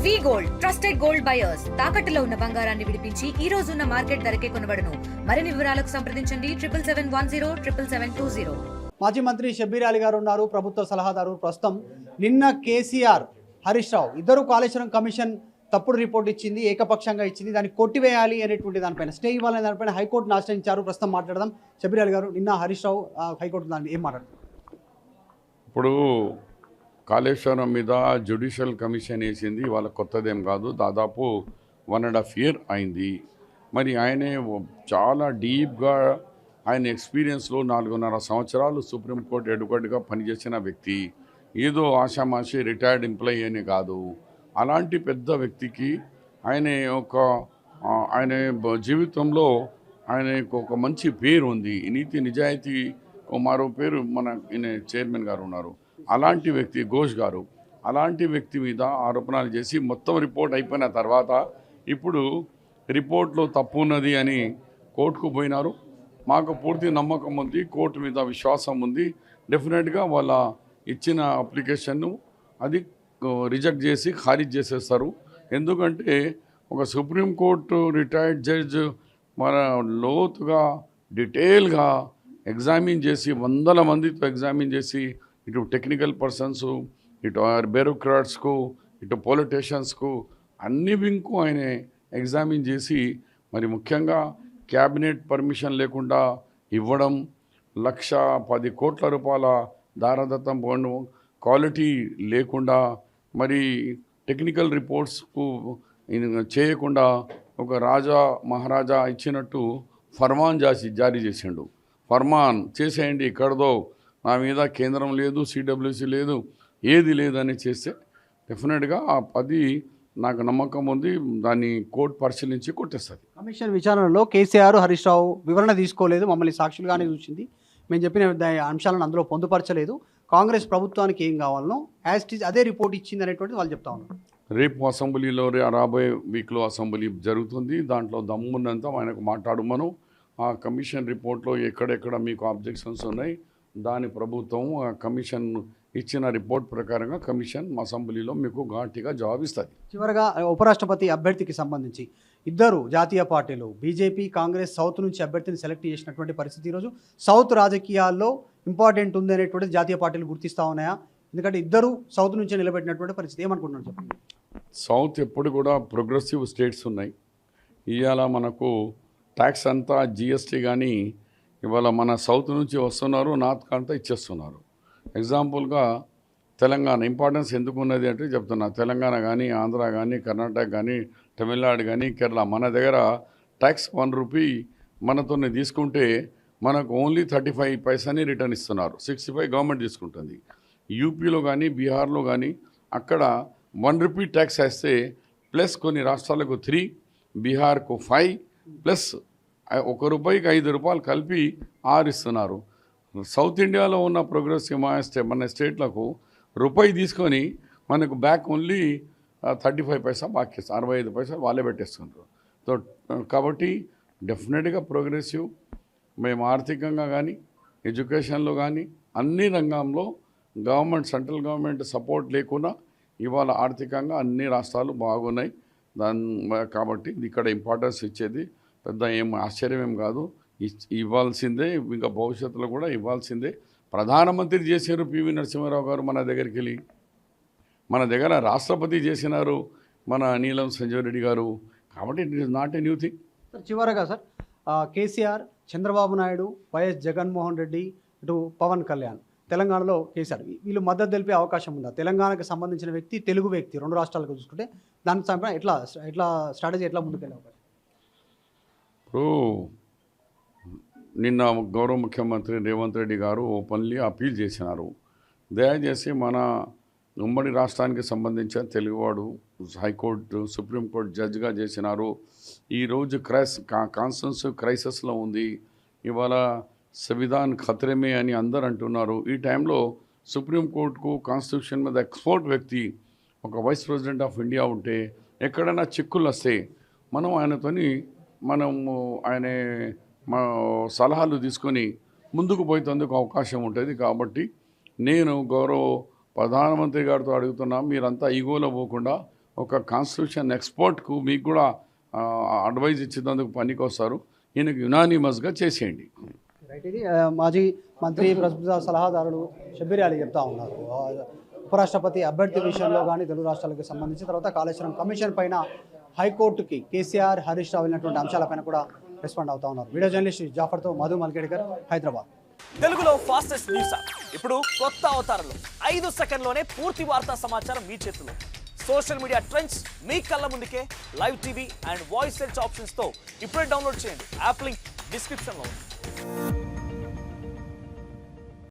వి gold trusted gold buyers తాకట్టులో ఉన్న బంగారాన్ని విడిపించి ఈ రోజు ఉన్న మార్కెట్ ధరకే కొనబడును. మరిన్ని వివరాలకు సంప్రదించండి 7710 మాజీ మంత్రి షబ్బీర్ అలీ గారు ఉన్నారు, ప్రభుత్వ సలహాదారు. ప్రస్తుతం నిన్న కేసీఆర్, హరీష్ రావు ఇద్దరు కాళేశ్వరం కమిషన్ తప్పుడు రిపోర్ట్ ఇచ్చింది, ఏకపక్షంగా ఇచ్చింది, దాన్ని కొట్టివేయాలి అనేటువంటి దానిపైన, స్టే ఇవ్వాలనే దానిపైన హైకోర్టును ఆశ్రయించారు. ప్రస్తుతం మాట్లాడదాం. షబ్బీర్ అలీ గారు, నిన్న హరీష్ రావు హైకోర్టు దాన్ని ఏం మాట్లాడారు? ఇప్పుడు కాళేశ్వరం మీద జ్యుడిషియల్ కమిషన్ వేసింది, వాళ్ళ కొత్తదేం కాదు, దాదాపు 1.5 year అయింది. మరి ఆయనే చాలా డీప్గా ఆయన ఎక్స్పీరియన్స్లో 4.5 సంవత్సరాలు సుప్రీంకోర్టు అడ్వకేట్గా పనిచేసిన వ్యక్తి, ఏదో ఆషామాషి రిటైర్డ్ ఎంప్లాయీ అని కాదు. అలాంటి పెద్ద వ్యక్తికి ఆయన జీవితంలో ఆయనకు ఒక మంచి పేరు ఉంది, నీతి నిజాయితీ మరో పేరు మన చైర్మన్ గారు ఉన్నారు. అలాంటి వ్యక్తి ఘోష్ గారు, అలాంటి వ్యక్తి మీద ఆరోపణలు చేసి మొత్తం రిపోర్ట్ అయిపోయిన తర్వాత ఇప్పుడు రిపోర్ట్లో తప్పు ఉన్నది అని కోర్టుకు పోయినారు. మాకు పూర్తి నమ్మకం ఉంది, కోర్టు మీద విశ్వాసం ఉంది. డెఫినెట్గా వాళ్ళ ఇచ్చిన అప్లికేషన్ను అది రిజెక్ట్ చేసి ఖారీజ్ చేసేస్తారు. ఎందుకంటే ఒక సుప్రీంకోర్టు రిటైర్డ్ జడ్జ్ మన లోతుగా డీటెయిల్గా ఎగ్జామిన్ చేసి, వందల మందితో ఎగ్జామిన్ చేసి, ఇటు టెక్నికల్ పర్సన్స్, ఇటు బ్యూరోక్రాట్స్కు, ఇటు పొలిటీషియన్స్కు, అన్ని వింకు ఆయన ఎగ్జామిన్ చేసి, మరి ముఖ్యంగా క్యాబినెట్ పర్మిషన్ లేకుండా ఇవ్వడం, 1,10 కోట్ల రూపాయల దారదత్తం పోవడం, క్వాలిటీ లేకుండా, మరి టెక్నికల్ రిపోర్ట్స్కు చేయకుండా ఒక రాజా మహారాజా ఇచ్చినట్టు ఫర్మాన్ జారీ చేసిండు. ఫర్మాన్ చేసేయండి, ఇక్కడదో నా మీద కేంద్రం లేదు, సిడబ్ల్యూసి లేదు, ఏది లేదని చేస్తే డెఫినెట్గా అది నాకు నమ్మకం ఉంది, దాన్ని కోర్టు పరిశీలించి కొట్టేస్తుంది. కమిషన్ విచారణలో కేసీఆర్, హరీష్ రావు వివరణ తీసుకోలేదు, మమ్మల్ని సాక్షులుగానే చూసింది, మేము చెప్పిన అంశాలను అందులో పొందుపరచలేదు, కాంగ్రెస్ ప్రభుత్వానికి ఏం కావాలనో యాజ్ ఇట్ ఈజ్ అదే రిపోర్ట్ ఇచ్చింది అనేటువంటిది వాళ్ళు చెప్తా ఉన్నారు. రేపు అసెంబ్లీలో రాబోయే వీక్లో అసెంబ్లీ జరుగుతుంది, దాంట్లో దమ్మున్నంత ఆయనకు మాట్లాడమను. ఆ కమిషన్ రిపోర్ట్లో ఎక్కడెక్కడ మీకు ఆబ్జెక్షన్స్ ఉన్నాయి, దాని ప్రభుత్వం ఆ కమిషన్ ఇచ్చిన రిపోర్ట్ ప్రకారంగా కమిషన్ అసెంబ్లీలో మీకు ఘాటిగా జవాబిస్తుంది. చివరగా ఉపరాష్ట్రపతి అభ్యర్థికి సంబంధించి ఇద్దరు జాతీయ పార్టీలు, బీజేపీ, కాంగ్రెస్ సౌత్ నుంచి అభ్యర్థిని సెలెక్ట్ చేసినటువంటి పరిస్థితి ఈరోజు సౌత్ రాజకీయాల్లో ఇంపార్టెంట్ ఉంది అనేటువంటిది జాతీయ పార్టీలు గుర్తిస్తూ ఉన్నాయా? ఎందుకంటే ఇద్దరు సౌత్ నుంచే నిలబెట్టినటువంటి పరిస్థితి, ఏమనుకుంటున్నారు చెప్పండి? సౌత్ ఎప్పుడు కూడా ప్రోగ్రెసివ్ స్టేట్స్ ఉన్నాయి. ఇవాళ మనకు ట్యాక్స్ అంతా జిఎస్టీ కానీ ఇవాళ మన సౌత్ నుంచి వస్తున్నారు, నార్త్ అంతా ఇచ్చేస్తున్నారు. ఎగ్జాంపుల్గా తెలంగాణ ఇంపార్టెన్స్ ఎందుకు ఉన్నది అంటే చెప్తున్నా, తెలంగాణ కానీ, ఆంధ్ర కానీ, కర్ణాటక కానీ, తమిళనాడు కానీ, కేరళ, మన దగ్గర ట్యాక్స్ 1 రూపీ మనతోనే తీసుకుంటే మనకు ఓన్లీ 35 పైసాని రిటర్న్ ఇస్తున్నారు, 65 గవర్నమెంట్ తీసుకుంటుంది. యూపీలో కానీ, బీహార్లో కానీ అక్కడ 1 రూపీ ట్యాక్స్ వేస్తే ప్లస్ కొన్ని రాష్ట్రాలకు 3, బీహార్కు 5 ప్లస్ 1 రూపాయికి 5 రూపాయలు కలిపి 6 ఇస్తున్నారు. సౌత్ ఇండియాలో ఉన్న ప్రోగ్రెసివ్ మన స్టేట్లకు రూపాయి తీసుకొని మనకు బ్యాక్ ఓన్లీ 35 పైసా బాకీ, 65 పైసలు వాళ్ళే పెట్టేస్తున్నారు. సో కాబట్టి డెఫినెట్గా ప్రోగ్రెసివ్. మేము ఆర్థికంగా కానీ, ఎడ్యుకేషన్లో కానీ, అన్ని రంగంలో సెంట్రల్ గవర్నమెంట్ సపోర్ట్ లేకుండా ఇవాళ ఆర్థికంగా అన్ని రాష్ట్రాలు బాగున్నాయి. కాబట్టి ఇక్కడ ఇంపార్టెన్స్ ఇచ్చేది పెద్ద ఏం ఆశ్చర్యం ఏం కాదు, ఇవ్వాల్సిందే, ఇంకా భవిష్యత్తులో కూడా ఇవ్వాల్సిందే. ప్రధానమంత్రి చేశారు పివి నరసింహారావు గారు మన దగ్గరికి వెళ్ళి, మన దగ్గర రాష్ట్రపతి చేసినారు మన నీలం సంజయ్ రెడ్డి గారు. కాబట్టి it is not a new thing. చివరగా సార్, కేసీఆర్, చంద్రబాబు నాయుడు, వైఎస్ జగన్మోహన్ రెడ్డి, ఇటు పవన్ కళ్యాణ్, తెలంగాణలో కేసీఆర్, వీళ్ళు మద్దతు తెలిపే అవకాశం ఉందా? తెలంగాణకు సంబంధించిన వ్యక్తి, తెలుగు వ్యక్తి, 2 రాష్ట్రాలకు చూసుకుంటే దానికి సంబంధించిన ఎట్లా స్ట్రాటజీ ఎట్లా ముందుకెళ్ళే అవకాశం? ఇప్పుడు నిన్న గౌరవ ముఖ్యమంత్రి రేవంత్ రెడ్డి గారు ఓపెన్లీ అపీల్ చేసినారు, దయచేసి మన ఉమ్మడి రాష్ట్రానికి సంబంధించిన తెలుగువాడు హైకోర్టు, సుప్రీంకోర్టు జడ్జిగా చేసినారు. ఈరోజు కాన్స్టిట్యూన్సీ క్రైసిస్లో ఉంది, ఇవాళ సంవిధాన్ ఖతరేమే అని అందరు అంటున్నారు. ఈ టైంలో సుప్రీంకోర్టుకు కాన్స్టిట్యూషన్ మీద ఎక్స్పర్ట్ వ్యక్తి ఒక వైస్ ప్రెసిడెంట్ ఆఫ్ ఇండియా ఉంటే ఎక్కడైనా చిక్కులు వస్తే మనం ఆయన సలహాలు తీసుకొని ముందుకు పోయేందుకు అవకాశం ఉంటుంది. కాబట్టి నేను గౌరవ ప్రధానమంత్రి గారితో అడుగుతున్నా, మీరంతా ఈగోలో పోకుండా ఒక కాన్స్టిట్యూషన్ ఎక్స్పర్ట్కు మీకు కూడా అడ్వైజ్ ఇచ్చేందుకు పనికి వస్తారు. ఈయనకు యునానిమస్గా చేసేయండి. రైట్, ఇది మాజీ మంత్రి ప్రభుత్వ సలహాదారులు షబ్బీర్ అలీ చెప్తా ఉన్నారు. ఉపరాష్ట్రపతి అభ్యర్థి విషయంలో కానీ తెలుగు రాష్ట్రాలకు సంబంధించి, తర్వాత కాళేశ్వరం కమిషన్ పైన హైకోర్టుకి కేసీఆర్ హరీష్ రావు వెళ్ళినటువంటి అంశాలపైన కూడా రెస్పాండ్ అవుతా ఉన్నారు. వీడియో జర్నలిస్ట్ జాఫర్తో మధు మల్కేడ్కర్, హైదరాబాద్. తెలుగులో ఫాస్టెస్ట్ న్యూస్ ఇప్పుడు కొత్త అవతారంలో 5 సెకండ్లోనే పూర్తి వార్తా సమాచారం మీ చేతిలో. సోషల్ మీడియా ట్రెండ్స్ మీ కళ్ళ ముందుకే live TV and voice search options తో ఇప్పుడే డౌన్లోడ్ చేయండి. యాప్ లింక్ డిస్క్రిప్షన్ లో ఉంది.